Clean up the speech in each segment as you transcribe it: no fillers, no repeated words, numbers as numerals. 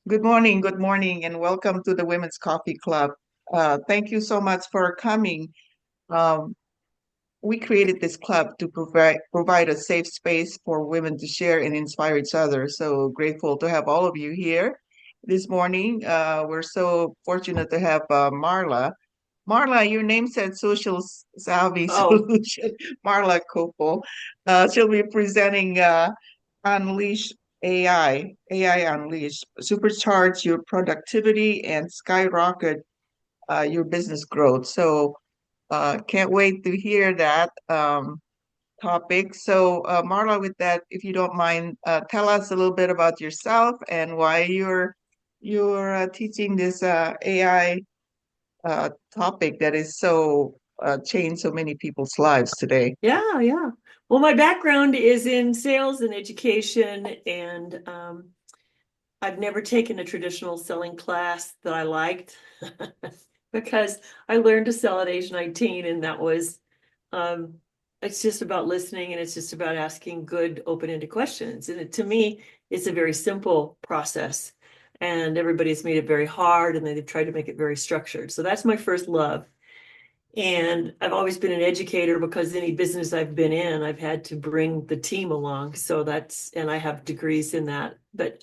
Good morning, and welcome to the Women's Coffee Club. Thank you so much for coming. Um, we created this club to provide a safe space for women to share and inspire each other. So grateful to have all of you here this morning. We're so fortunate to have Marla. Marla, your name said Social Savvy Oh, Solution. Marla Koupal. She'll be presenting Unleash AI Unleashed, supercharge your productivity and skyrocket your business growth. So can't wait to hear that topic. So Marla, with that, if you don't mind, tell us a little bit about yourself and why you're teaching this AI topic that is so changed so many people's lives today. yeah, yeah. Well, my background is in sales and education, and I've never taken a traditional selling class that I liked because I learned to sell at age 19, and that was, um, it's just about listening and it's just about asking good, open-ended questions. And to me, it's a very simple process, and everybody's made it very hard, and they've tried to make it very structured. So that's my first love. And I've always been an educator because any business I've been in, I've had to bring the team along. So that's, and I have degrees in that. But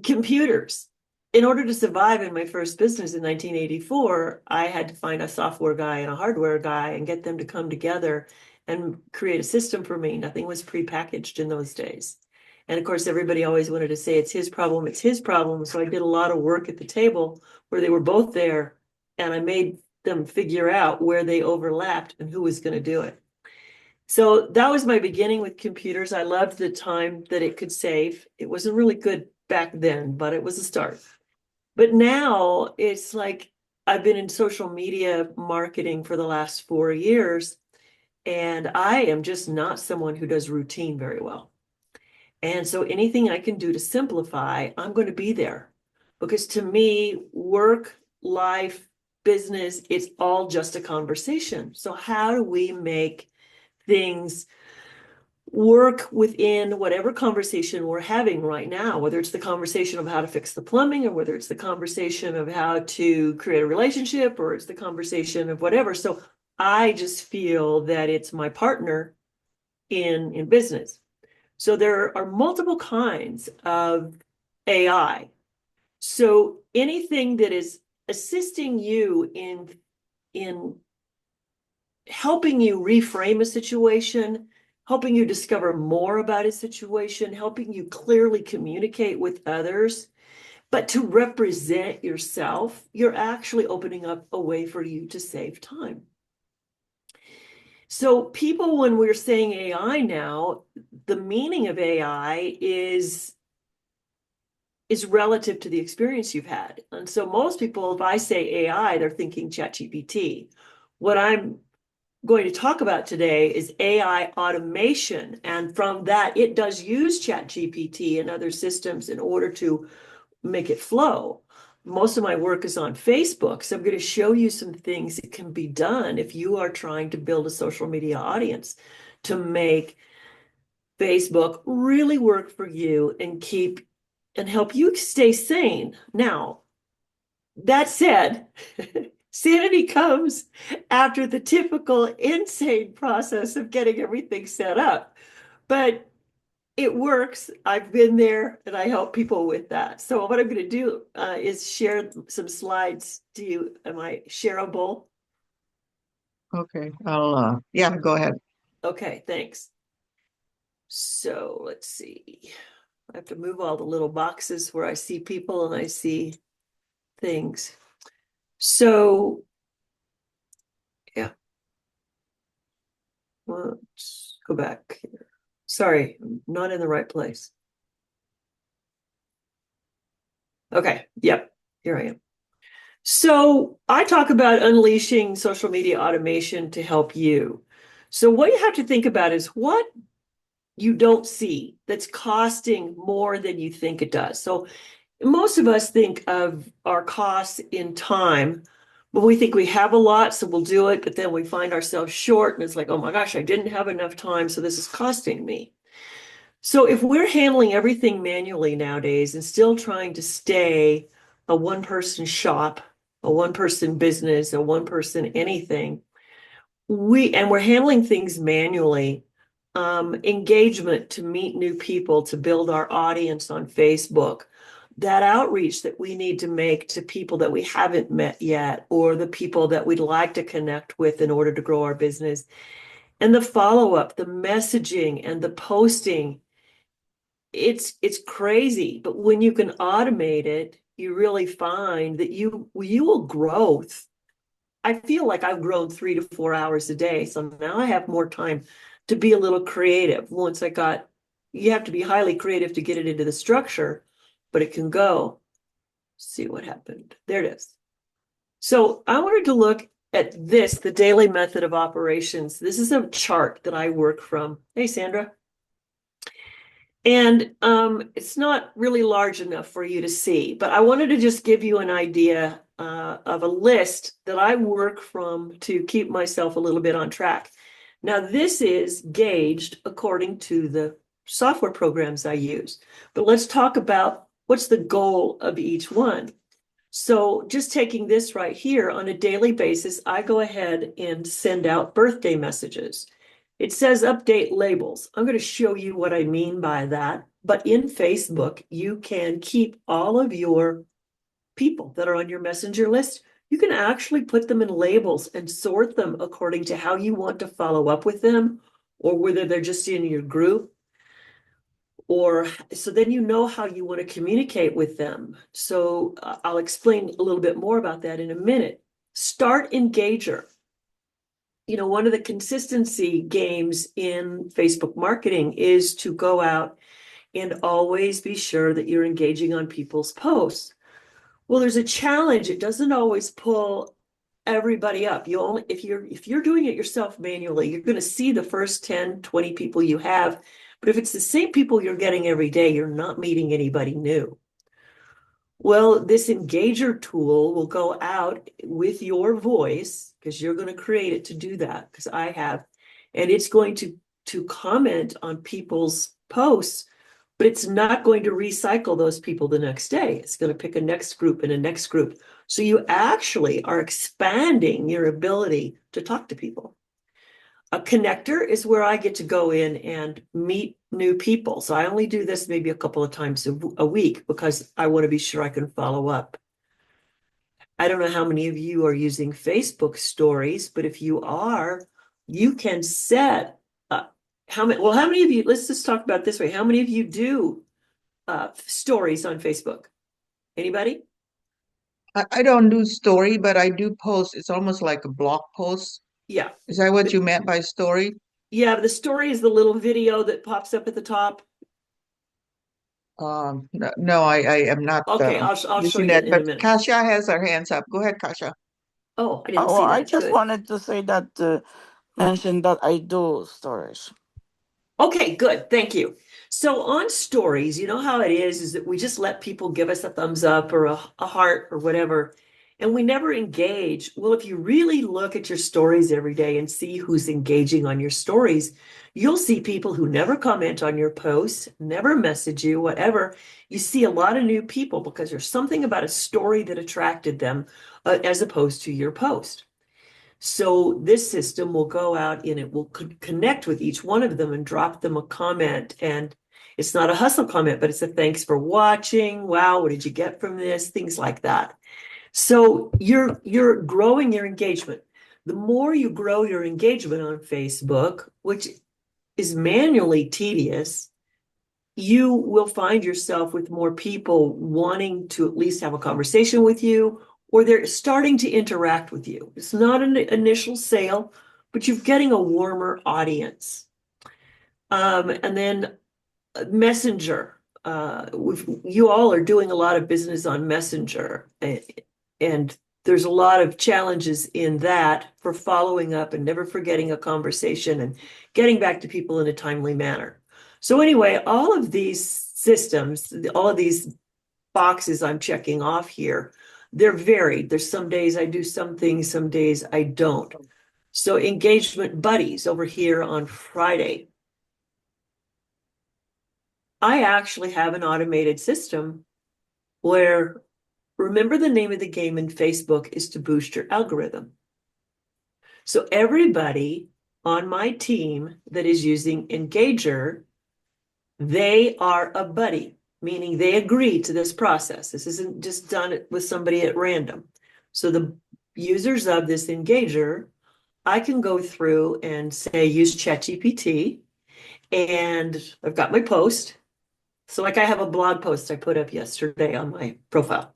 computers, in order to survive in my first business in 1984, I had to find a software guy and a hardware guy and get them to come together and create a system for me. Nothing was prepackaged in those days. And of course, everybody always wanted to say it's his problem, it's his problem. So I did a lot of work at the table where they were both there, and I made them figure out where they overlapped and who was going to do it. So that was my beginning with computers. I loved the time that it could save. It wasn't really good back then, but it was a start. But now it's like I've been in social media marketing for the last 4 years, and I am just not someone who does routine very well. And so anything I can do to simplify, I'm going to be there. Because to me, work, life, business, it's all just a conversation. So how do we make things work within whatever conversation we're having right now, whether it's the conversation of how to fix the plumbing, or whether it's the conversation of how to create a relationship, or it's the conversation of whatever. So I just feel that it's my partner in business. So there are multiple kinds of AI. So anything that is assisting you in helping you reframe a situation, helping you discover more about a situation, helping you clearly communicate with others. But to represent yourself, you're actually opening up a way for you to save time. So people, when we're saying AI now, the meaning of AI is relative to the experience you've had. And so most people, if I say AI, they're thinking ChatGPT. What I'm going to talk about today is AI automation. And from that, it does use ChatGPT and other systems in order to make it flow. Most of my work is on Facebook. So I'm going to show you some things that can be done if you are trying to build a social media audience to make Facebook really work for you and keep and help you stay sane. Now, that said, sanity comes after the typical insane process of getting everything set up. But it works. I've been there and I help people with that. So what I'm going to do is share some slides to you. Am I shareable? Okay, I'll yeah, go ahead. Okay, thanks. So let's see. I have to move all the little boxes where I see people and I see things. So yeah, let's go back here. Sorry, I'm not in the right place. Okay, yep, here I am. So I talk about unleashing social media automation to help you. So what you have to think about is what you don't see that's costing more than you think it does. So most of us think of our costs in time, but we think we have a lot, so we'll do it, but then we find ourselves short and it's like, oh my gosh, I didn't have enough time, so this is costing me. So if we're handling everything manually nowadays and still trying to stay a one-person shop, a one-person business, a one-person anything, we're handling things manually. Engagement to meet new people, to build our audience on Facebook, that outreach that we need to make to people that we haven't met yet, or the people that we'd like to connect with in order to grow our business, and the follow-up, the messaging and the posting. It's crazy, but when you can automate it, you really find that you will grow. I feel like I've grown 3 to 4 hours a day. So now I have more time to be a little creative. You have to be highly creative to get it into the structure, but it can go. See what happened. There it is. So I wanted to look at this, the daily method of operations. This is a chart that I work from. Hey, Sandra. And it's not really large enough for you to see, but I wanted to just give you an idea of a list that I work from to keep myself a little bit on track. Now, this is gauged according to the software programs I use, but let's talk about what's the goal of each one. So just taking this right here, on a daily basis, I go ahead and send out birthday messages. It says update labels. I'm going to show you what I mean by that. But in Facebook, you can keep all of your people that are on your messenger list. You can actually put them in labels and sort them according to how you want to follow up with them, or whether they're just in your group. Or so then you know how you want to communicate with them. So I'll explain a little bit more about that in a minute. Start Engager. One of the consistency games in Facebook marketing is to go out and always be sure that you're engaging on people's posts. Well, there's a challenge. It doesn't always pull everybody up. If you're doing it yourself manually, you're going to see the first 10, 20 people you have. But if it's the same people you're getting every day, you're not meeting anybody new. Well, this Engager tool will go out with your voice, because you're going to create it to do that, because I have, and it's going to comment on people's posts, but it's not going to recycle those people the next day. It's going to pick a next group and a next group. So you actually are expanding your ability to talk to people. A connector is where I get to go in and meet new people. So I only do this maybe a couple of times a week, because I want to be sure I can follow up. I don't know how many of you are using Facebook stories, but if you are, you can set how many of you, let's just talk about it this way. How many of you do stories on Facebook? Anybody? I don't do story, but I do post. It's almost like a blog post. Yeah. Is that what you meant by story? Yeah, the story is the little video that pops up at the top. No, I am not Okay, I'll show using you that. in a But minute. Kasia has her hands up. Go ahead, Kasia. Oh, I didn't Oh, see I that. just Good. wanted to say that mention that I do storage. Okay, good. Thank you. So on stories, you know how it is that we just let people give us a thumbs up or a heart or whatever, and we never engage. Well, if you really look at your stories every day and see who's engaging on your stories, you'll see people who never comment on your posts, never message you, whatever. You see a lot of new people because there's something about a story that attracted them, as opposed to your post. So this system will go out and it will connect with each one of them and drop them a comment. And it's not a hustle comment, but it's a thanks for watching. Wow, what did you get from this? Things like that. So you're growing your engagement. The more you grow your engagement on Facebook, which is manually tedious, you will find yourself with more people wanting to at least have a conversation with you, or they're starting to interact with you. It's not an initial sale, but you're getting a warmer audience. And then Messenger. You all are doing a lot of business on Messenger, and there's a lot of challenges in that for following up and never forgetting a conversation and getting back to people in a timely manner. So anyway, all of these systems, all of these boxes I'm checking off here, they're varied. There's some days I do some things, some days I don't. So engagement buddies over here on Friday. I actually have an automated system where, remember, the name of the game in Facebook is to boost your algorithm. So everybody on my team that is using Engager, they are a buddy, meaning they agree to this process. This isn't just done with somebody at random. So the users of this Engager, I can go through and say, use ChatGPT, and I've got my post. So like I have a blog post I put up yesterday on my profile.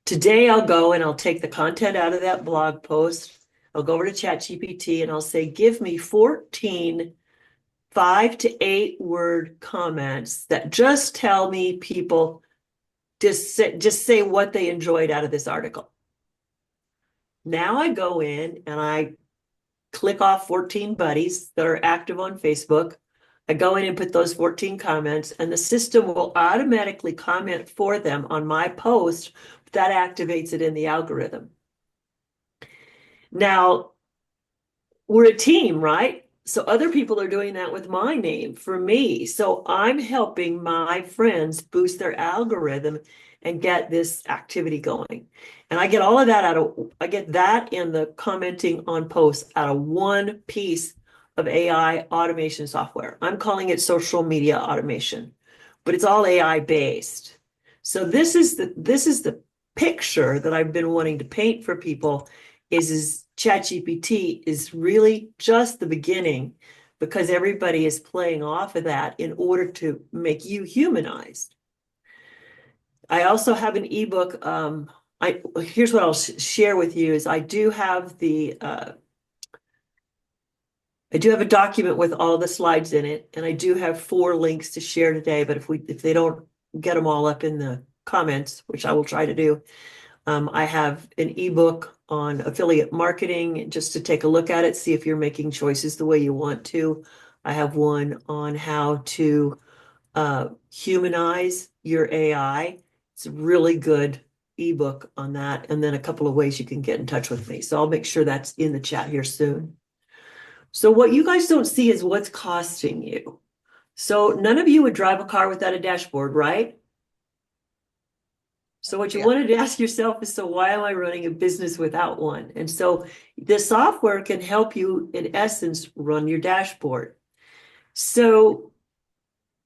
Today I'll go and I'll take the content out of that blog post. I'll go over to ChatGPT and I'll say, give me 14 5 to 8 word comments that just tell me people just say what they enjoyed out of this article. Now I go in and I click off 14 buddies that are active on Facebook. I go in and put those 14 comments, and the system will automatically comment for them on my post. That activates it in the algorithm. Now, we're a team, right? So other people are doing that with my name for me. So I'm helping my friends boost their algorithm and get this activity going. And I get all of that I get that in the commenting on posts out of one piece of AI automation software. I'm calling it social media automation, but it's all AI based. So this is the picture that I've been wanting to paint for people is ChatGPT is really just the beginning, because everybody is playing off of that in order to make you humanized. I also have an ebook. Here's what I'll share with you is I do have a document with all the slides in it, and I do have 4 links to share today. But if they don't get them all up in the comments, which I will try to do, I have an ebook on affiliate marketing just to take a look at it, see if you're making choices the way you want to. I have one on how to humanize your AI. It's a really good ebook on that. And then a couple of ways you can get in touch with me. So I'll make sure that's in the chat here soon. So what you guys don't see is what's costing you. So none of you would drive a car without a dashboard, right? So what you wanted to ask yourself is, so why am I running a business without one? And so the software can help you, in essence, run your dashboard. So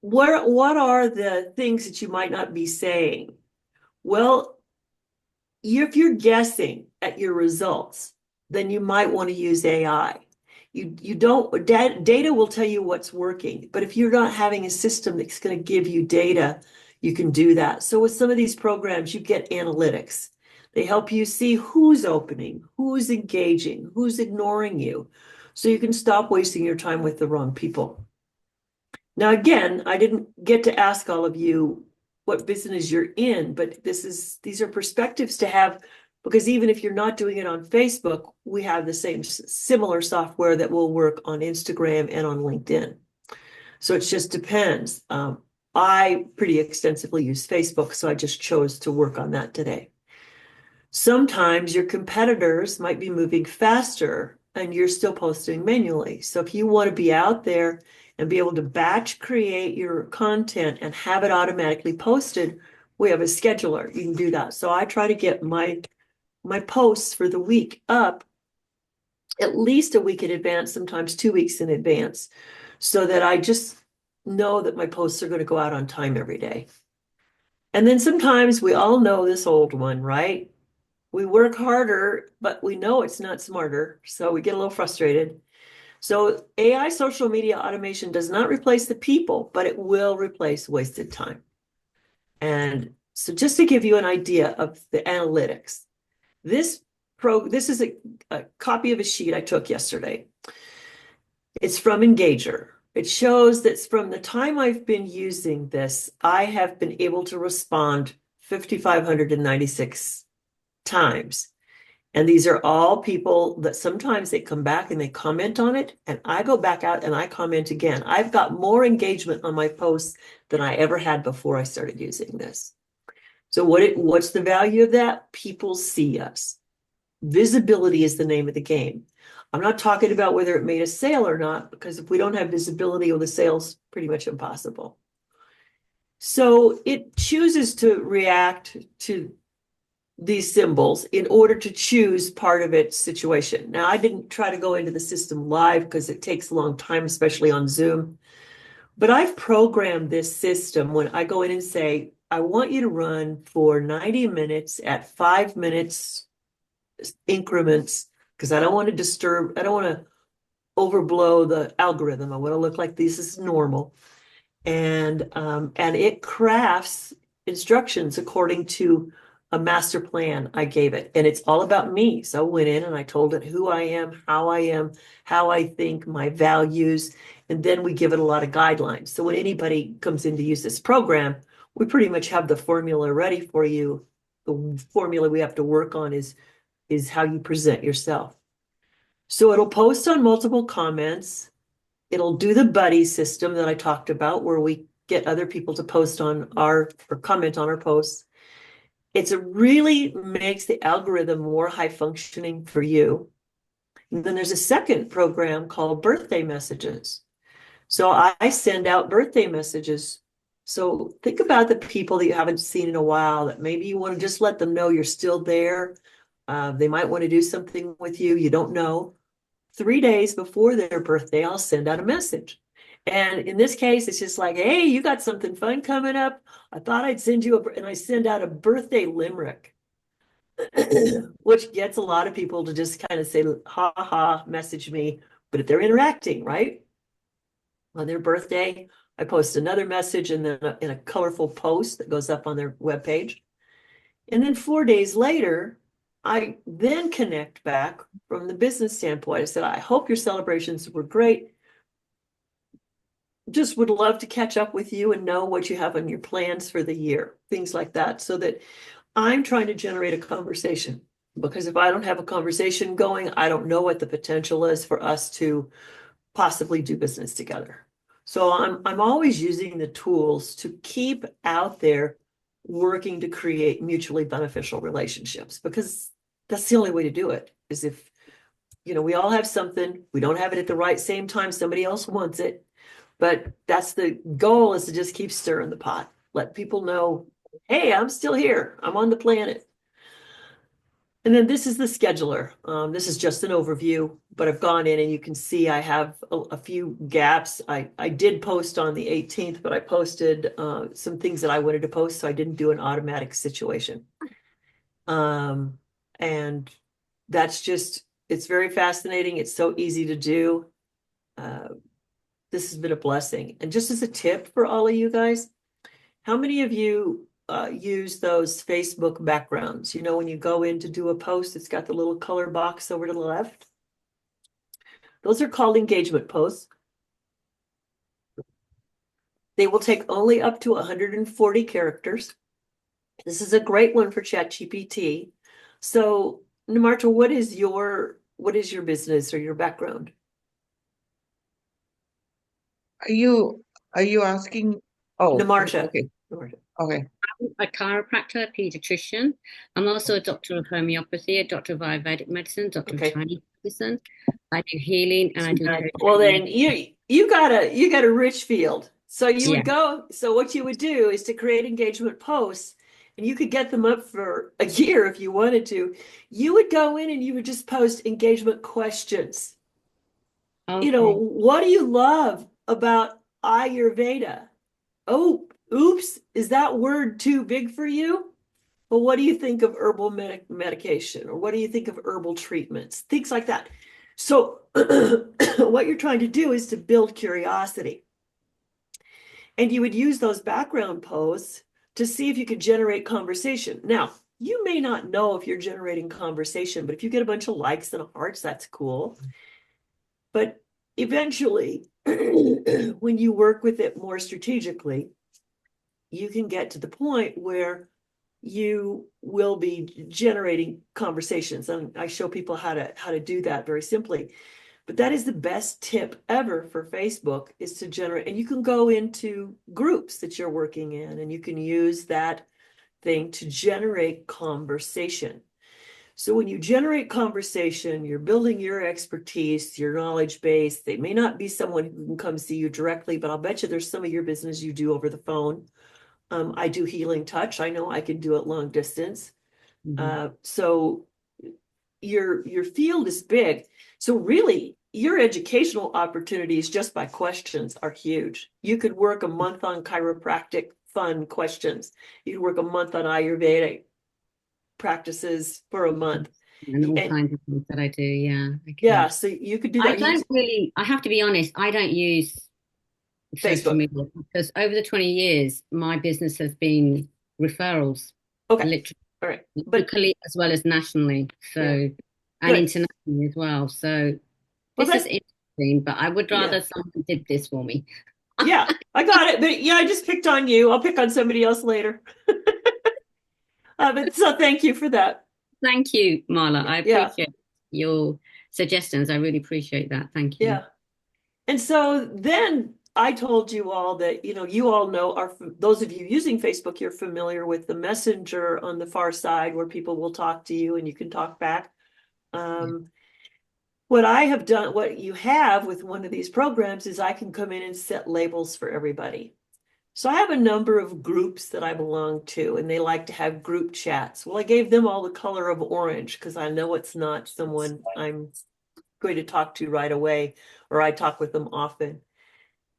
what are the things that you might not be saying? Well, if you're guessing at your results, then you might want to use AI. You don't, data will tell you what's working, but if you're not having a system that's going to give you data, you can do that. So with some of these programs, you get analytics. They help you see who's opening, who's engaging, who's ignoring you. So you can stop wasting your time with the wrong people. Now, again, I didn't get to ask all of you what business you're in, but these are perspectives to have, because even if you're not doing it on Facebook, we have the same similar software that will work on Instagram and on LinkedIn. So it just depends. I pretty extensively use Facebook, so I just chose to work on that today. Sometimes your competitors might be moving faster and you're still posting manually. So if you want to be out there and be able to batch create your content and have it automatically posted, we have a scheduler. You can do that. So I try to get my posts for the week up at least a week in advance, sometimes 2 weeks in advance, so that I just know that my posts are going to go out on time every day. And then sometimes we all know this old one, right? We work harder, but we know it's not smarter. So we get a little frustrated. So AI social media automation does not replace the people, but it will replace wasted time. And so just to give you an idea of the analytics, this is a copy of a sheet I took yesterday. It's from Engager. It shows that from the time I've been using this, I have been able to respond 5,596 times. And these are all people that sometimes they come back and they comment on it, and I go back out and I comment again. I've got more engagement on my posts than I ever had before I started using this. So what's the value of that? People see us. Visibility is the name of the game. I'm not talking about whether it made a sale or not, because if we don't have visibility, well, the sale's pretty much impossible. So it chooses to react to these symbols in order to choose part of its situation. Now, I didn't try to go into the system live because it takes a long time, especially on Zoom. But I've programmed this system when I go in and say, I want you to run for 90 minutes at 5 minutes increments, because I don't want to disturb, I don't want to overblow the algorithm. I want to look like this is normal. And it crafts instructions according to a master plan I gave it. And it's all about me. So I went in and I told it who I am, how I think, my values, and then we give it a lot of guidelines. So when anybody comes in to use this program, we pretty much have the formula ready for you. The formula we have to work on is how you present yourself. So it'll post on multiple comments. It'll do the buddy system that I talked about, where we get other people to post on or comment on our posts. It really makes the algorithm more high functioning for you. And then there's a second program called birthday messages. So I send out birthday messages. So think about the people that you haven't seen in a while, that maybe you want to just let them know you're still there. They might want to do something with you. You don't know. 3 days before their birthday, I'll send out a message. And in this case, it's just like, hey, you got something fun coming up. I thought I'd send you and I send out a birthday limerick, which gets a lot of people to just kind of say, ha ha, message me. But if they're interacting, right? On their birthday, I post another message and then in a colorful post that goes up on their webpage. And then 4 days later, I then connect back from the business standpoint. I said, I hope your celebrations were great. Just would love to catch up with you and know what you have on your plans for the year, things like that, so that I'm trying to generate a conversation. Because if I don't have a conversation going, I don't know what the potential is for us to possibly do business together. So I'm always using the tools to keep out there working to create mutually beneficial relationships, because that's the only way to do it. Is if, we all have something, we don't have it at the right same time, somebody else wants it, but that's the goal, is to just keep stirring the pot, let people know, hey, I'm still here, I'm on the planet. And then this is the scheduler. This is just an overview, but I've gone in and you can see I have a few gaps. I did post on the 18th, but I posted some things that I wanted to post, so I didn't do an automatic situation. And that's just, it's very fascinating. It's so easy to do. This has been a blessing. And just as a tip for all of you guys, how many of you use those Facebook backgrounds? When you go in to do a post, it's got the little color box over to the left. Those are called engagement posts. They will take only up to 140 characters. This is a great one for ChatGPT. So, Namarta, what is your business or your background? Are you asking? Oh, Namarta. okay. Namarta. Okay. I'm a chiropractor, a pediatrician. I'm also a doctor of homeopathy, a doctor of Ayurvedic medicine, doctor Okay. of Chinese medicine. I do healing and I do coaching. Well, then you got a rich field. So you Yeah. would go. So what you would do is to create engagement posts, and you could get them up for a year if you wanted to. You would go in and you would just post engagement questions. Okay. What do you love about Ayurveda? Oh, oops, is that word too big for you? Well, what do you think of herbal medication? Or what do you think of herbal treatments? Things like that. So what you're trying to do is to build curiosity. And you would use those background posts to see if you could generate conversation. Now, you may not know if you're generating conversation, but if you get a bunch of likes and hearts, that's cool. But eventually, when you work with it more strategically, you can get to the point where you will be generating conversations. And I show people how to do that very simply. But that is the best tip ever for Facebook, is to generate, and you can go into groups that you're working in, and you can use that thing to generate conversation. So when you generate conversation, you're building your expertise, your knowledge base. They may not be someone who can come see you directly, but I'll bet you there's some of your business you do over the phone. I do healing touch. I know I can do it long distance. Mhm. So your field is big. So really, your educational opportunities just by questions are huge. You could work a month on chiropractic fun questions. You could work a month on Ayurvedic practices for a month. And all And kinds of things that I do. Yeah. yeah, Okay. so you could do I that. You don't really, I have to be honest, I don't use social Facebook. media because over the 20 years, my business has been referrals, Okay. literally, All right. But locally as well as nationally. yeah, So, and good. internationally as well. So Well, this is that, interesting, but I would yeah. rather someone did this for me. Yeah, I got it. But yeah, I just picked on you. I'll pick on somebody else later. But so thank you for that. Thank you, Marla. I Yeah, appreciate your suggestions. I really appreciate that. Thank you. yeah. And so then I told you all that, you all know, those of you using Facebook, you're familiar with the messenger on the far side where people will talk to you and you can talk back. Yeah. What I have done, what you have with one of these programs is I can come in and set labels for everybody. So I have a number of groups that I belong to, and they like to have group chats. Well, I gave them all the color of orange because I know it's not someone I'm going to talk to right away, or I talk with them often.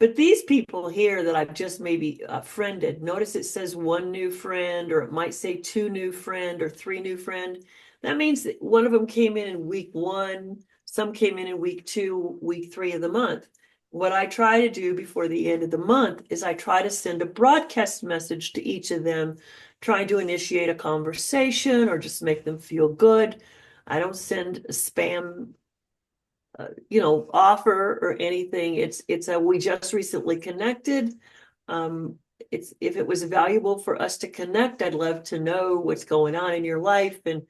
But these people here that I've just maybe friended, notice it says one new friend, or it might say two new friend or three new friend. That means that one of them came in week 1, some came in week 2, week 3 of the month. What I try to do before the end of the month is I try to send a broadcast message to each of them, trying to initiate a conversation or just make them feel good. I don't send a spam offer or anything. It's a we just recently connected. It's if it was valuable for us to connect, I'd love to know what's going on in your life and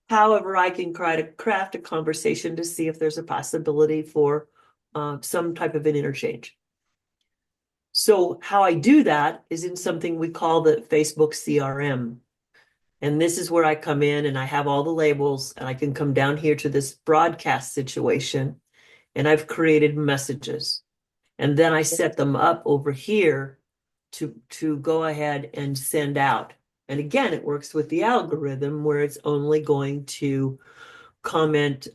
however I can try to craft a conversation to see if there's a possibility for some type of an interchange. So how I do that is in something we call the Facebook CRM. And this is where I come in and I have all the labels and I can come down here to this broadcast situation and I've created messages. And then I set them up over here to go ahead and send out. And again, it works with the algorithm where it's only going to comment,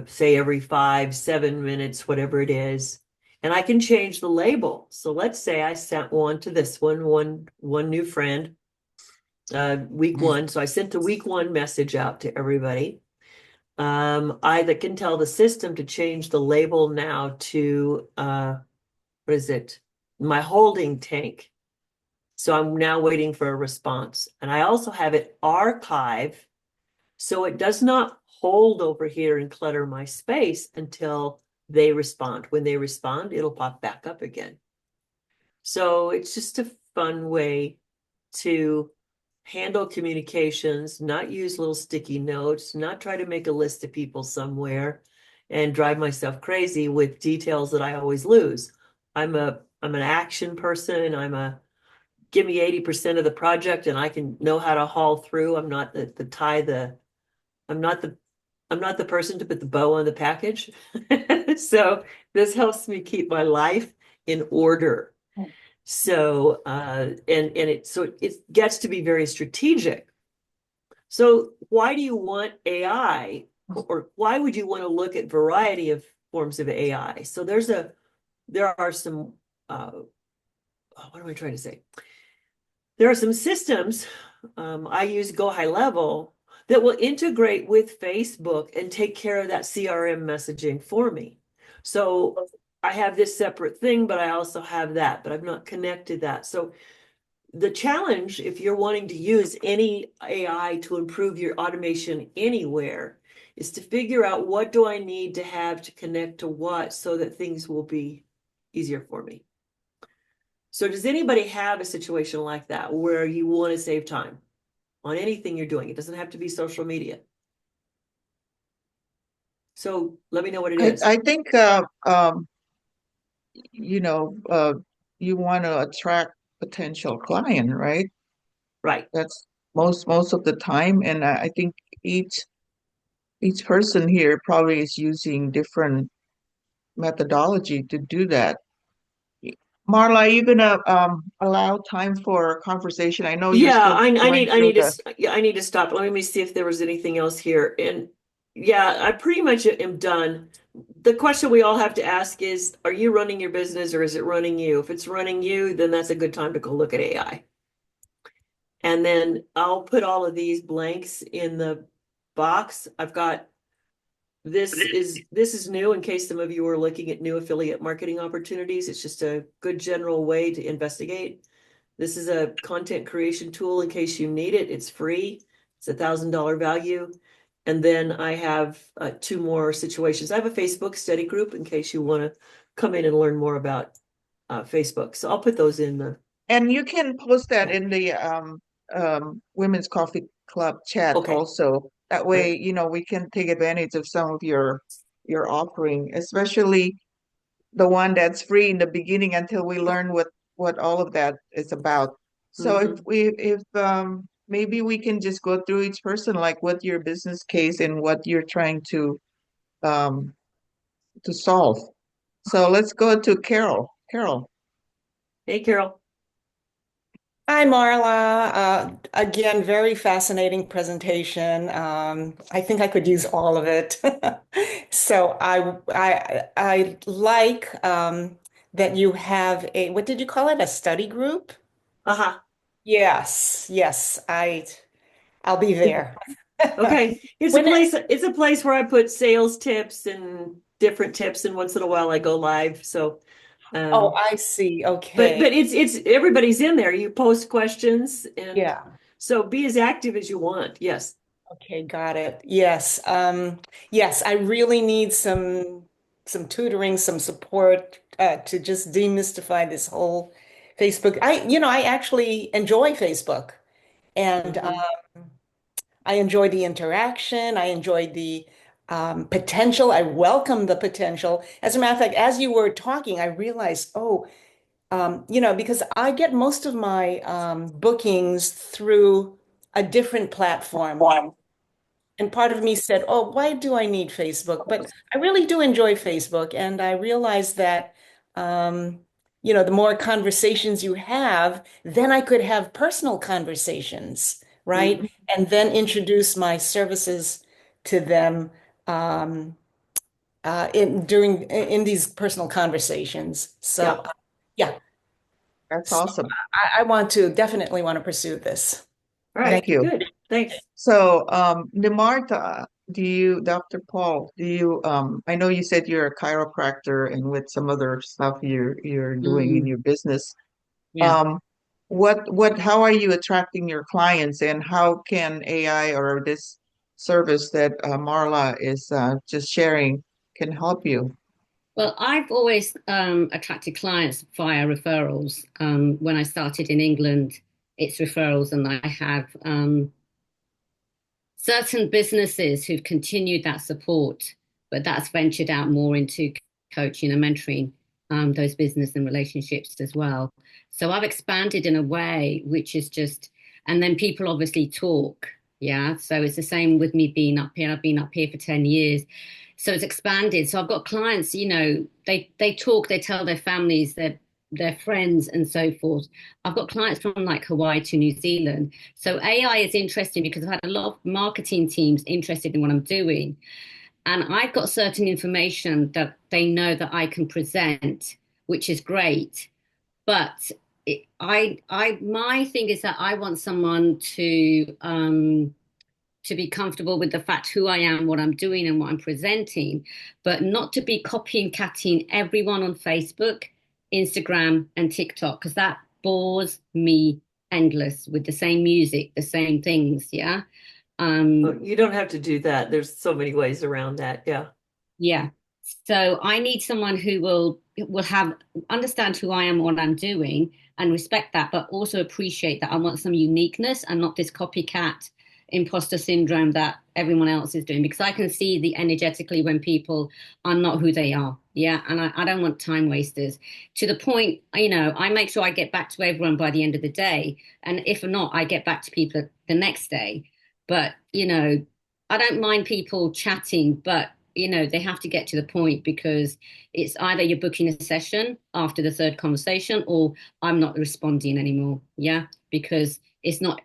say every 5, 7 minutes, whatever it is. And I can change the label. So let's say I sent one to this one new friend, week 1. So I sent the week 1 message out to everybody. I can tell the system to change the label now to what is it? My holding tank. So I'm now waiting for a response. And I also have it archive so it does not hold over here and clutter my space until they respond. When they respond, it'll pop back up again. So it's just a fun way to handle communications, not use little sticky notes, not try to make a list of people somewhere and drive myself crazy with details that I always lose. I'm an action person. Give me 80% of the project and I can know how to haul through. I'm not I'm not the person to put the bow on the package. So this helps me keep my life in order. So it gets to be very strategic. So why do you want AI, or why would you want to look at variety of forms of AI? So there are some what am I trying to say? There are some systems I use Go High Level that will integrate with Facebook and take care of that CRM messaging for me. So I have this separate thing, but I also have that, but I've not connected that. So the challenge, if you're wanting to use any AI to improve your automation anywhere, is to figure out what do I need to have to connect to what so that things will be easier for me. So does anybody have a situation like that where you want to save time on anything you're doing? It doesn't have to be social media. So let me know what it is. I think you know, you want to attract potential client, right? Right. That's most of the time, and I think each person here probably is using different methodology to do that. Marla, are you gonna allow time for conversation? I know you're Yeah, still going I through need to the. yeah, I need to stop. Let me see if there was anything else here. And yeah, I pretty much am done. The question we all have to ask is, are you running your business or is it running you? If it's running you, then that's a good time to go look at AI. And then I'll put all of these blanks in the box. I've got this is new in case some of you are looking at new affiliate marketing opportunities. It's just a good general way to investigate. This is a content creation tool in case you need it. It's free. It's $1,000 value. And then I have two more situations. I have a Facebook study group in case you want to come in and learn more about Facebook. So I'll put those in the. And you can post that in the Women's Coffee Club chat Okay. also. That way, you know, we can take advantage of some of your offering, especially the one that's free in the beginning until we learn what all of that is about. So Mhm. if maybe we can just go through each person, like what your business case and what you're trying um to solve. So let's go to Carol. Carol. Hey, Carol. Hi, Marla. Again, very fascinating presentation. I think I could use all of it. So I like that you have a, what did you call it? A study group? Uh-huh. Yes, yes. I'll be there. Okay. When It's a place where I put sales tips and different tips, and once in a while I go live. So oh, um I see. but Okay. it's everybody's in there. You post questions, and Yeah. so be as active as you want. Yes. Okay, got it. Yes. Yes, I really need some tutoring, some support to just demystify this whole Facebook. I actually enjoy Facebook and Mhm. I enjoy the interaction. I enjoy the potential. I welcome the potential. As a matter of fact, as you were talking, I realized, because I get most of my bookings through a different platform. And part of me said, "Oh, why do I need Facebook?" But I really do enjoy Facebook, and I realized that, um, the more conversations you have, then I could have personal conversations, right? Mhm. And then introduce my services to them um, in these personal conversations. So, Yeah. yeah, That's so awesome. I definitely want to pursue this. All Thank right. you. Good. Thanks. So, Nimarta, Dr. Paul, I know you said you're a chiropractor and with some other stuff you're doing in Mm, your business. yeah. Um, how are you attracting your clients and how can AI or this service that Marla is just sharing can help you? Well, I've always attracted clients via referrals. When I started in England, it's referrals, and I have certain businesses who've continued that support, but that's ventured out more into coaching and mentoring those business and relationships as well. So I've expanded in a way which is just, and then people obviously talk. Yeah. So it's the same with me being up here. I've been up here for 10 years. So it's expanded. So I've got clients, they talk, they tell their families, their friends and so forth. I've got clients from like Hawaii to New Zealand. So AI is interesting because I've had a lot of marketing teams interested in what I'm doing. And I've got certain information that they know that I can present, which is great. But my thing is that I want someone to be comfortable with the fact who I am, what I'm doing, and what I'm presenting, but not to be copying catting everyone on Facebook, Instagram, and TikTok, because that bores me endless with the same music, the same things. Yeah. Oh, Um, you don't have to do that. There's so many ways around that. Yeah. yeah. So I need someone who will have understand who I am, what I'm doing, and respect that, but also appreciate that I want some uniqueness and not this copycat imposter syndrome that everyone else is doing. Because I can see the energetically when people are not who they are. Yeah. And I don't want time wasters to the point, I make sure I get back to everyone by the end of the day. And if not, I get back to people the next day. But, I don't mind people chatting, but they have to get to the point, because it's either you're booking a session after the third conversation, or I'm not responding anymore. Yeah, because it's not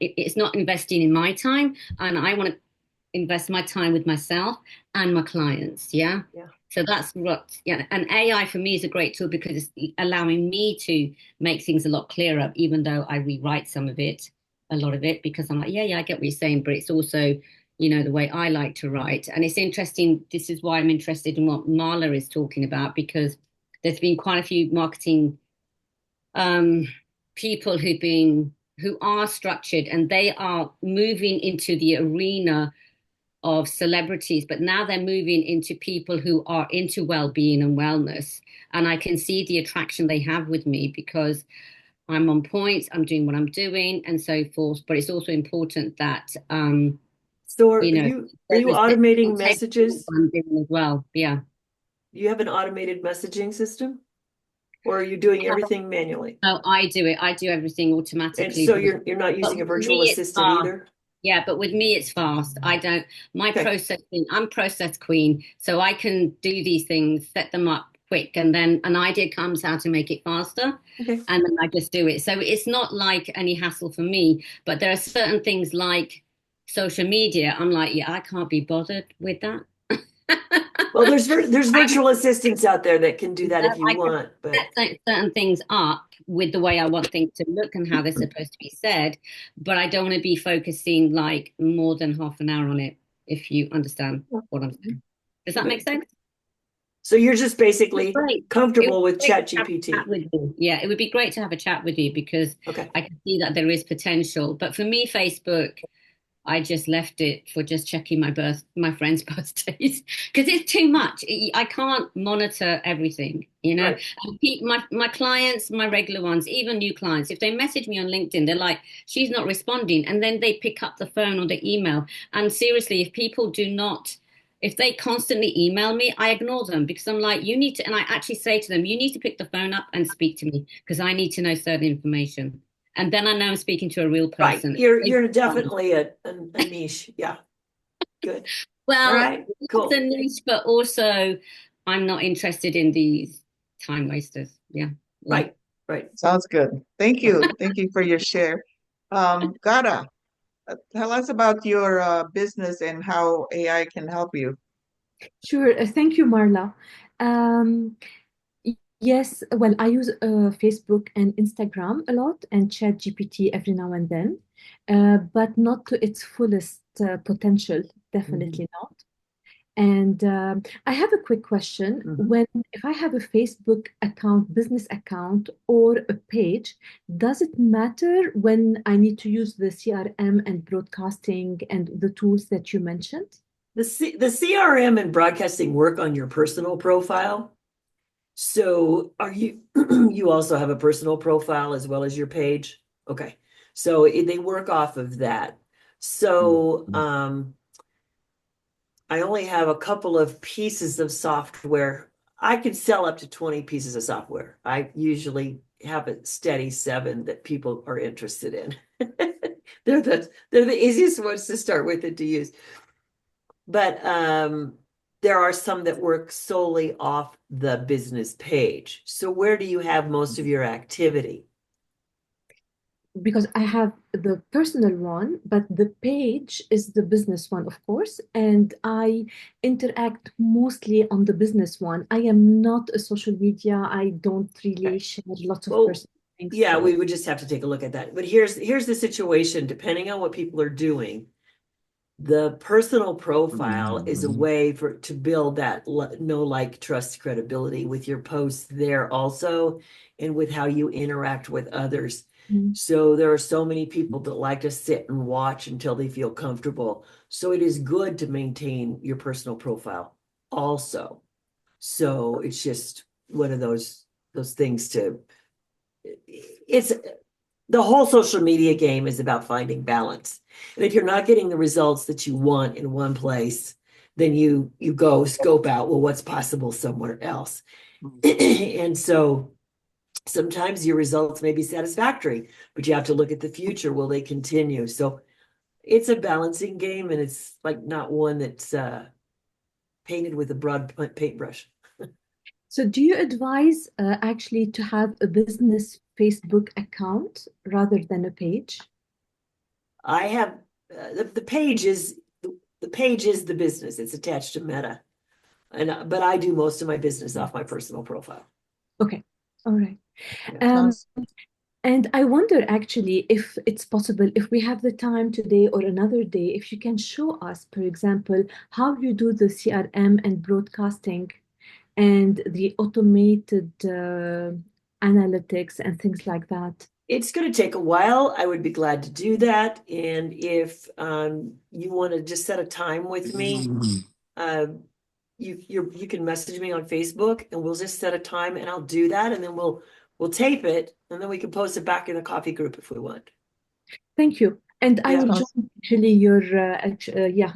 investing in my time, and I want to invest my time with myself and my clients. Yeah. Yeah. So that's what, yeah. And AI for me is a great tool, because it's allowing me to make things a lot clearer, even though I rewrite a lot of it, because I'm like, yeah, I get what you're saying, but it's also, the way I like to write. And it's interesting. This is why I'm interested in what Marla is talking about, because there's been quite a few marketing people who are structured, and they are moving into the arena of celebrities, but now they're moving into people who are into well-being and wellness. And I can see the attraction they have with me, because I'm on point, I'm doing what I'm doing, and so forth. But it's also important that So are you automating messages? I'm doing as well. Yeah. Do you have an automated messaging system, or are you doing everything manually? No, I do it. I do everything automatically. And so you're not using a virtual assistant either? Yeah, but with me, it's fast. Processing, I'm process queen. So I can do these things, set them up quick, and then an idea comes how to make it faster. Okay. And then I just do it. So it's not like any hassle for me, but there are certain things like social media. I'm like, yeah, I can't be bothered with that. Well, there's virtual assistants out there that can do that if you want, but set certain things up with the way I want things to look and how they're supposed to be said, but I don't want to be focusing like more than half an hour on it, if you understand what I'm saying. Does that make sense? So you're just basically comfortable with ChatGPT. Yeah, it would be great to have a chat with you, because I can see that there is potential. But for me, Facebook, I just left it for just checking my friends' birthdays, because it's too much. I can't monitor everything, Right. My clients, my regular ones, even new clients, if they message me on LinkedIn, they're like, she's not responding. And then they pick up the phone or the email. And seriously, if they constantly email me, I ignore them, because I'm like, you need to, and I actually say to them, you need to pick the phone up and speak to me, because I need to know certain information. And then I know I'm speaking to a real person. Right. You're definitely a niche. Yeah. Good. Well, all right. Cool. It's a niche, but also I'm not interested in these time wasters. Yeah. Right. Sounds good. Thank you. Thank you for your share. Gada, tell us about your business and how AI can help you. Sure. Thank you, Marla. Yes, well, I use Facebook and Instagram a lot, and ChatGPT every now and then, but not to its fullest potential, definitely not. And I have a quick question. If I have a Facebook account, business account, or a page, does it matter when I need to use the CRM and broadcasting and the tools that you mentioned? The CRM and broadcasting work on your personal profile. So are you also have a personal profile as well as your page? Okay. So they work off of that. So I only have a couple of pieces of software. I could sell up to 20 pieces of software. I usually have a steady 7 that people are interested in. They're the easiest ones to start with and to use. But there are some that work solely off the business page. So where do you have most of your activity? Because I have the personal one, but the page is the business one, of course, and I interact mostly on the business one. I am not a social media. I don't really share lots of personal things. Yeah, we would just have to take a look at that. But here's the situation, depending on what people are doing. The personal profile is a way to build that know, like, trust, credibility with your posts there also, and with how you interact with others. So there are so many people that like to sit and watch until they feel comfortable. So it is good to maintain your personal profile also. So it's just one of those things it's the whole social media game is about finding balance. And if you're not getting the results that you want in one place, then you go scope out, well, what's possible somewhere else. And so sometimes your results may be satisfactory, but you have to look at the future. Will they continue? So it's a balancing game, and it's like not one that's painted with a broad paintbrush. So do you advise actually to have a business Facebook account rather than a page? I have the page is the business. It's attached to Meta, but I do most of my business off my personal profile. Okay, all right. Yeah. And I wonder actually if it's possible, if we have the time today or another day, if you can show us, for example, how you do the CRM and broadcasting and the automated analytics and things like that. It's going to take a while. I would be glad to do that. And if you want to just set a time with me, you can message me on Facebook and we'll just set a time and I'll do that. And then we'll tape it and then we can post it back in the coffee group if we want. Thank you. And I will Yeah. join actually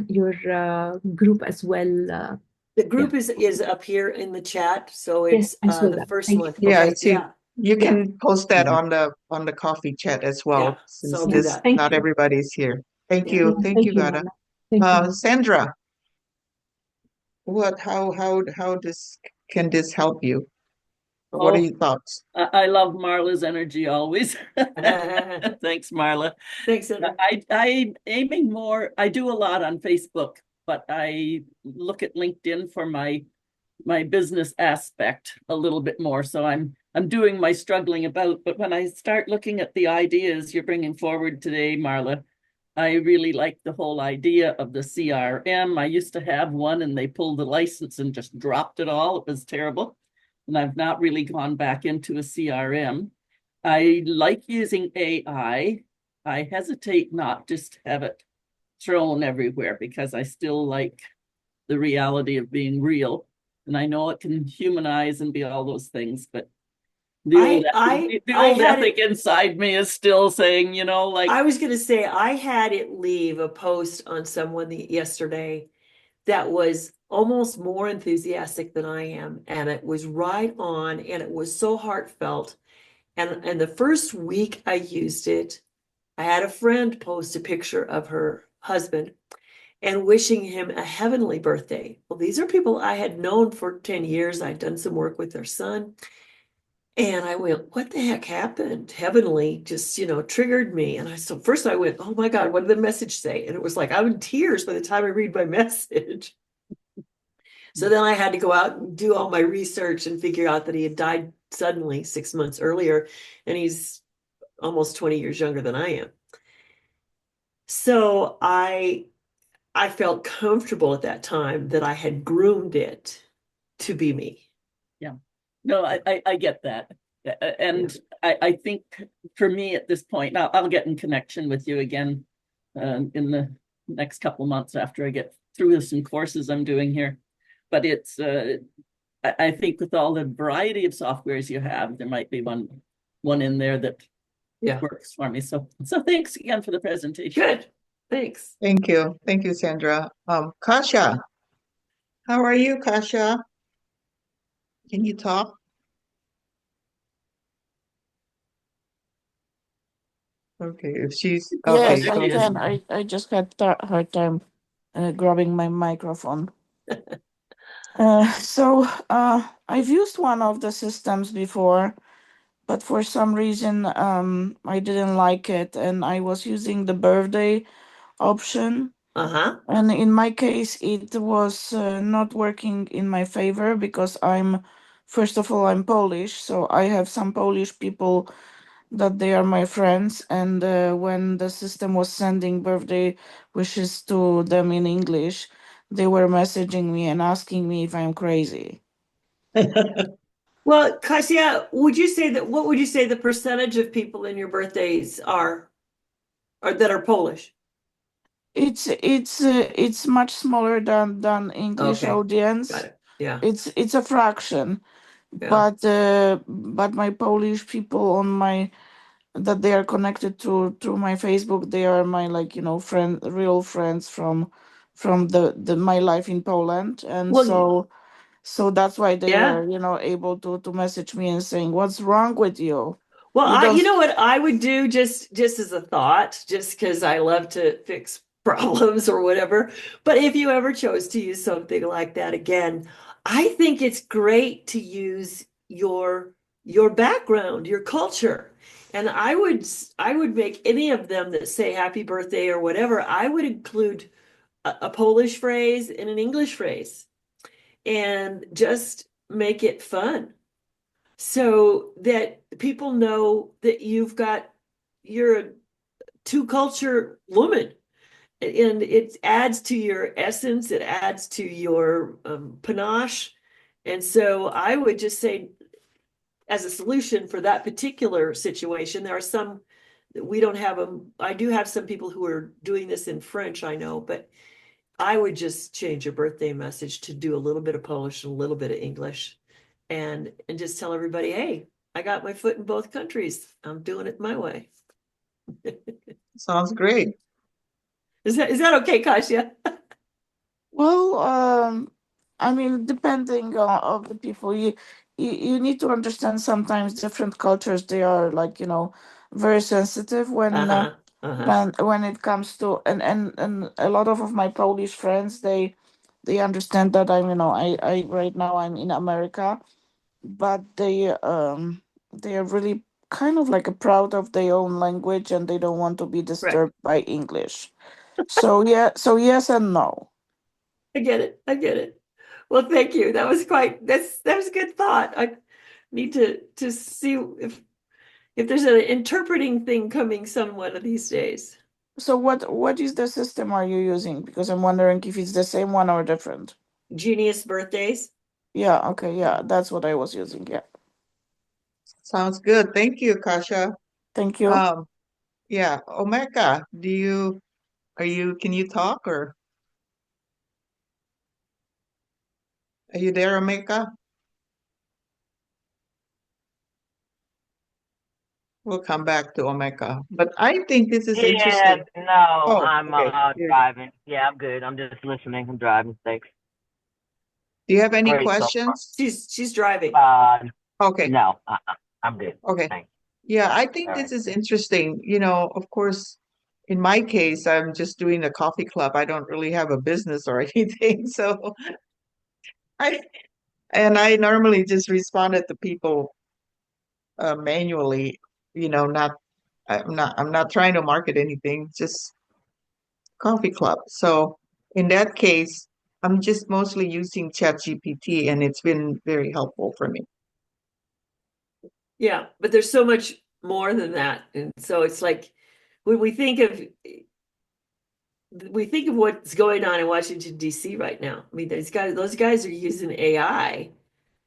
your group as well. The group is up here in the chat, so Yes, it's I saw the that. first Thank one. you. Yeah, Okay, see, yeah, you Yeah. can post that on the coffee chat as well, Yeah, since so I'll do this that. Thank not you. everybody's here. Thank Yeah. you. Yeah, Thank you, Gada. Mama. Thank you. Sandra, how can this help you? What are Oh, your thoughts? I love Marla's energy always. Thanks, Marla. Thanks, Sandra. I aiming more. I do a lot on Facebook, but I look at LinkedIn for my business aspect a little bit more. So I'm doing my struggling about. But when I start looking at the ideas you're bringing forward today, Marla, I really like the whole idea of the CRM. I used to have one, and they pulled the license and just dropped it all. It was terrible. And I've not really gone back into a CRM. I like using AI. I hesitate not just to have it thrown everywhere because I still like the reality of being real. And I know it can humanize and be all those things, but the old ethic inside me is still saying, like I was going to say, I had it leave a post on someone yesterday that was almost more enthusiastic than I am. And it was right on and it was so heartfelt. And the first week I used it, I had a friend post a picture of her husband and wishing him a heavenly birthday. Well, these are people I had known for 10 years. I'd done some work with their son. And I went, what the heck happened? Heavenly just, triggered me. And so first I went, oh my God, what did the message say? And it was like, I'm in tears by the time I read my message. So then I had to go out and do all my research and figure out that he had died suddenly 6 months earlier. And he's almost 20 years younger than I am. So I felt comfortable at that time that I had groomed it to be me. Yeah. No, I get that. And I think for me at this point, now I'll get in connection with you again in the next couple of months after I get through some courses I'm doing here. But it's, I think with all the variety of softwares you have, there might be one in there that works for me. So thanks again for the presentation. Good. Thanks. Thank you. Thank you, Sandra. Kasia, how are you, Kasia? Can you talk? Okay, if she's okay, Yes, I can. I just had hard time grabbing my microphone. So I've used one of the systems before, but for some reason I didn't like it, and I was using the birthday option. And in my case, it was not working in my favor because first of all, I'm Polish, so I have some Polish people that they are my friends, and when the system was sending birthday wishes to them in English, they were messaging me and asking me if I'm crazy. Well, Kasia, what would you say the percentage of people in your birthdays are that are Polish? It's much smaller than English audience. Got it. Yeah. It's a fraction. Yeah. But my Polish people that they are connected to my Facebook, they are my real friends from my life in Poland. And so that's why they were able to message me and saying, what's wrong with you? Well, you know what I would do just as a thought, just because I love to fix problems or whatever. But if you ever chose to use something like that again, I think it's great to use your background, your culture. And I would make any of them that say happy birthday or whatever, I would include a Polish phrase and an English phrase and just make it fun so that people know that you're a two culture woman, and it adds to your essence, it adds to your panache. And so I would just say, as a solution for that particular situation, there are some that we don't have them. I do have some people who are doing this in French, I know, but I would just change your birthday message to do a little bit of Polish and a little bit of English, and just tell everybody, hey, I got my foot in both countries. I'm doing it my way. Sounds great. Is that okay, Kasia? Well, I mean, depending on the people, you need to understand sometimes different cultures, they are like, very sensitive when it comes to and a lot of my Polish friends, they understand that I'm, I right now I'm in America, but they are really kind of like proud of their own language and they don't want to be disturbed by English. So yeah, so yes and no. I get it. I get it. Well, thank you. That was a good thought. I need to see if there's an interpreting thing coming some one of these days. So what is the system are you using? Because I'm wondering if it's the same one or different. Genius birthdays. Yeah, okay, yeah, that's what I was using. Yeah. Sounds good. Thank you, Kasia. Thank you. Yeah, Omeka, can you talk, or are you there, Omeka? We'll come back to Omeka, but I think this is Yeah, interesting. no, Oh, I'm okay. Yeah. driving. Yeah, I'm good. I'm just listening. I'm driving. Thanks. Do you have any Great so far. questions? She's driving. Okay. No, I'm good. Okay. Thanks. Yeah, I think All this right. is interesting. Of course, in my case, I'm just doing a coffee club. I don't really have a business or anything. So I I normally just responded to people manually, not I'm not trying to market anything, just coffee club. So in that case, I'm just mostly using ChatGPT and it's been very helpful for me. Yeah, but there's so much more than that. And so it's like when we think of what's going on in Washington, D.C. right now. I mean, those guys are using AI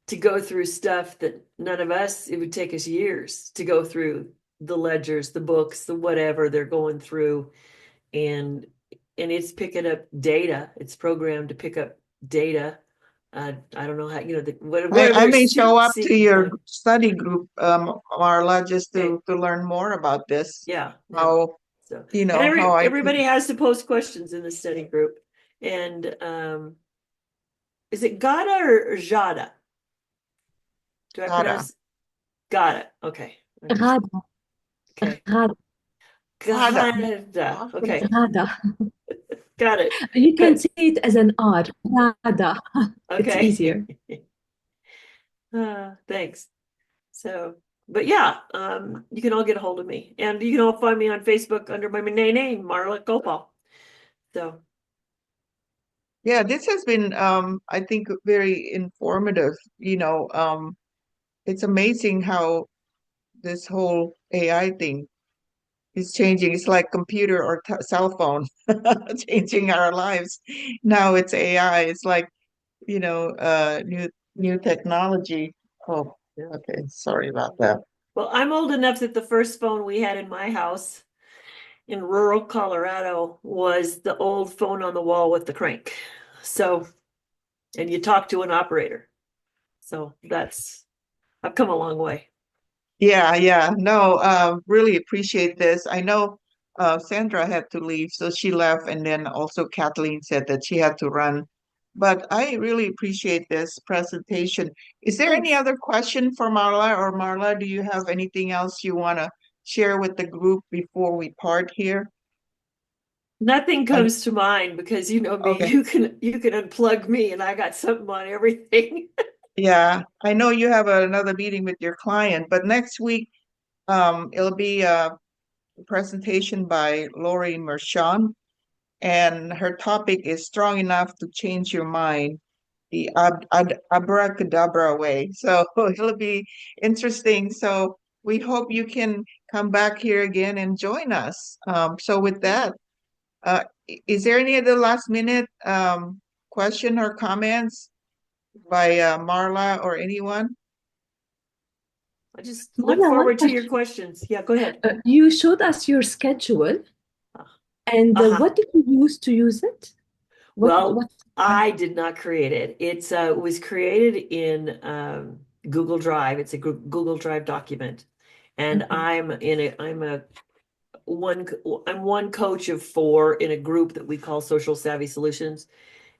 to go through stuff that none of us, it would take us years to go through the ledgers, the books, the whatever they're going through. And it's picking up data. It's programmed to pick up data. I don't know how, whatever I may show up to your find. study group, Marla, just to learn more about this. Yeah. How, So, how everybody has to post questions in the study group. And is it Gada or Jada? Do I pronounce Gada? Okay. غادة. Okay. غادة. Gada. Okay. غادة. Got it. You can Good. see it as an R. غادة. It's Okay. easier. Thanks. So, but yeah, you can all get a hold of me, and you can all find me on Facebook under my name, Marla Koupal. So, yeah, this has been, I think, very informative. It's amazing how this whole AI thing is changing. It's like computer or cell phone changing our lives. Now it's AI. It's like, new technology. Oh, okay. Sorry about that. well, I'm old enough that the first phone we had in my house in rural Colorado was the old phone on the wall with the crank. So, and you talk to an operator. So I've come a long way. Yeah. No, really appreciate this. I know Sandra had to leave, so she left, and then also Kathleen said that she had to run. But I really appreciate this presentation. Is there any other question for Marla, or Marla, do you have anything else you want to share with the group before we part here? Nothing comes to mind because you know me, Okay. you can unplug me and I got something on everything. Yeah, I know you have another meeting with your client, but next week, it'll be a presentation by Lori Mershon, and her topic is strong enough to change your mind, the abracadabra way. So it'll be interesting. So we hope you can come back here again and join us. So with that, is there any other last minute question or comments by Marla or anyone? I just look Marla, one forward to your question. questions. Yeah, go ahead. You showed us your schedule, and what did you use to use it? Well, I did not create it. It was created in Google Drive. It's a Google Drive document, and I'm one coach of 4 in a group that we call Social Savvy Solutions,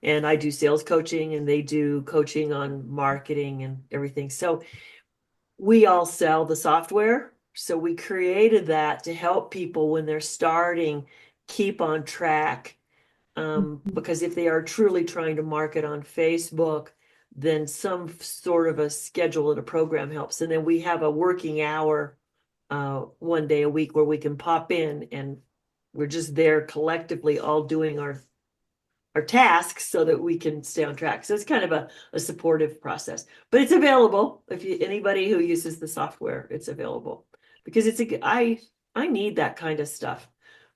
and I do sales coaching, and they do coaching on marketing and everything. So we all sell the software. So we created that to help people when they're starting, keep on track. Because if they are truly trying to market on Facebook, then some sort of a schedule and a program helps. And then we have a working hour one day a week where we can pop in and we're just there collectively all doing our tasks so that we can stay on track. So it's kind of a supportive process, but it's available. If anybody who uses the software, it's available because I need that kind of stuff,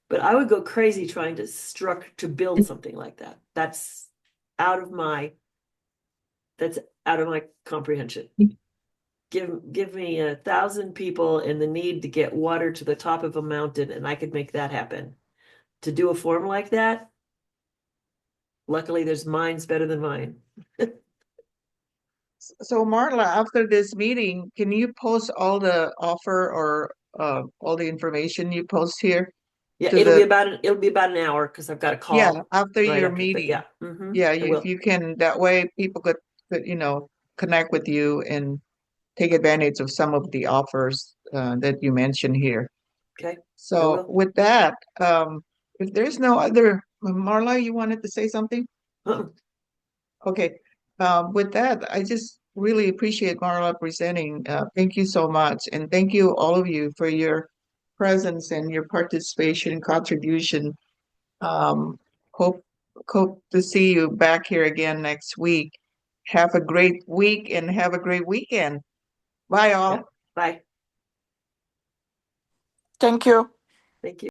but I would go crazy trying to build something like that. That's out of my comprehension. Give me 1,000 people and the need to get water to the top of a mountain, and I could make that happen. To do a form like that, luckily there's mine's better than mine. So Marla, after this meeting, can you post all the offer or all the information you post here? Yeah, to it'll the be about an hour because I've got a call. yeah, after right your after, but meeting. yeah. Yeah, I will. if you can, that way people could connect with you and take advantage of some of the offers that you mentioned here. Okay. So will. with that, if there's no other, Marla, you wanted to say something? Okay. With that, I just really appreciate Marla presenting. Thank you so much. And thank you, all of you, for your presence and your participation and contribution. Um, hope, hope to see you back here again next week. Have a great week and have a great weekend. Bye, all. Yeah. Bye. Thank you. Thank you.